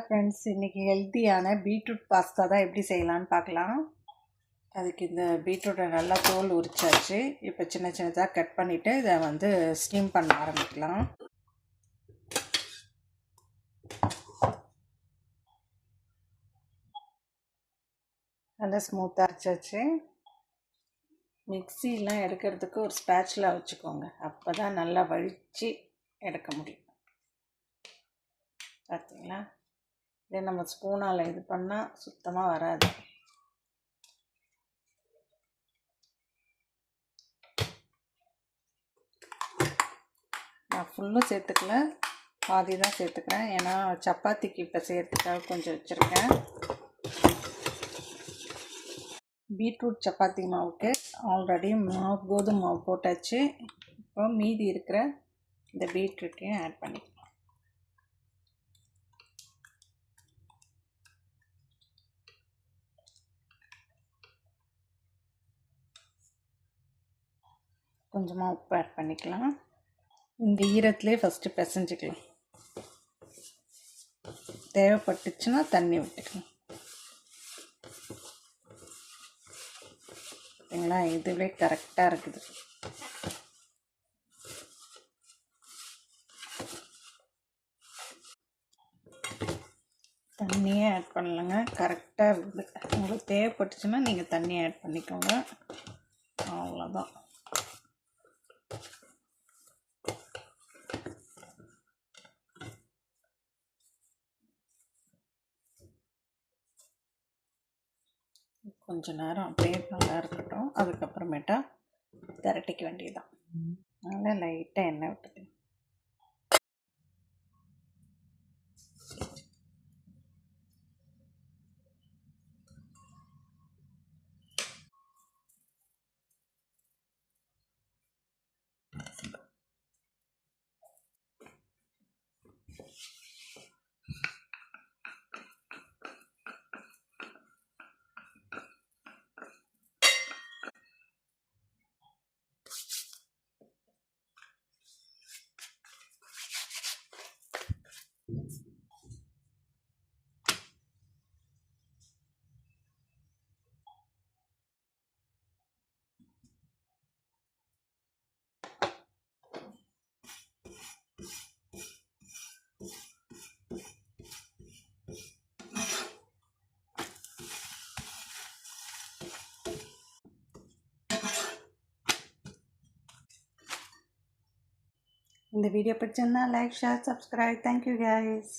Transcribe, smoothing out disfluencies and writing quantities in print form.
Friends, இன்றைக்கி ஹெல்த்தியான beetroot pasta தான் எப்படி செய்யலான்னு பார்க்கலாம். அதுக்கு இந்த பீட்ரூட்டை நல்லா தோல் உரிச்சாச்சு. இப்போ சின்ன சின்னதாக கட் பண்ணிவிட்டு இதை வந்து ஸ்டீம் பண்ண ஆரம்பிக்கலாம். நல்லா ஸ்மூத்தாக அரைச்சாச்சு. மிக்சிலாம் எடுக்கிறதுக்கு ஒரு ஸ்பேட்சில் வச்சுக்கோங்க, அப்போ தான் நல்லா வழித்து எடுக்க முடியும். பார்த்தீங்களா, இதே நம்ம ஸ்பூனால் இது பண்ணால் சுத்தமாக வராது. நான் ஃபுல்லும் சேர்த்துக்கல, பாதி தான் சேர்த்துக்கிறேன். ஏன்னா சப்பாத்திக்கு இப்போ செய்கிறதுக்காக கொஞ்சம் வச்சுருக்கேன். பீட்ரூட் சப்பாத்தி மாவுக்கு ஆல்ரெடி கோதுமை மாவு போட்டாச்சு. இப்போ மீதி இருக்கிற இந்த பீட்ரூட்டையும் ஆட் பண்ணிக்கலாம். கொஞ்சமாக உப்பு ஆட் பண்ணிக்கலாம். இந்த ஈரத்துலேயே ஃபஸ்ட்டு பிசைஞ்சிக்கலாம். தேவைப்பட்டுச்சுன்னா தண்ணி விட்டுக்கலாம். பார்த்தீங்களா, இதுவே கரெக்டாக இருக்குது. தண்ணியே ஆட் பண்ணலைங்க, கரெக்டாக இருக்குது. உங்களுக்கு தேவைப்பட்டுச்சுன்னா நீங்கள் தண்ணி ஆட் பண்ணிக்கோங்க, அவ்வளோதான். கொஞ்ச நேரம் அப்படியே நல்லா இருக்கட்டும். அதுக்கப்புறமேட்டா திரட்டிக்க வேண்டியதுதான். நல்லா லைட்டாக எண்ணெய் விட்டுக்கலாம். இந்த வீடியோ பிடிச்சிருந்தா like, share, subscribe. Thank you guys.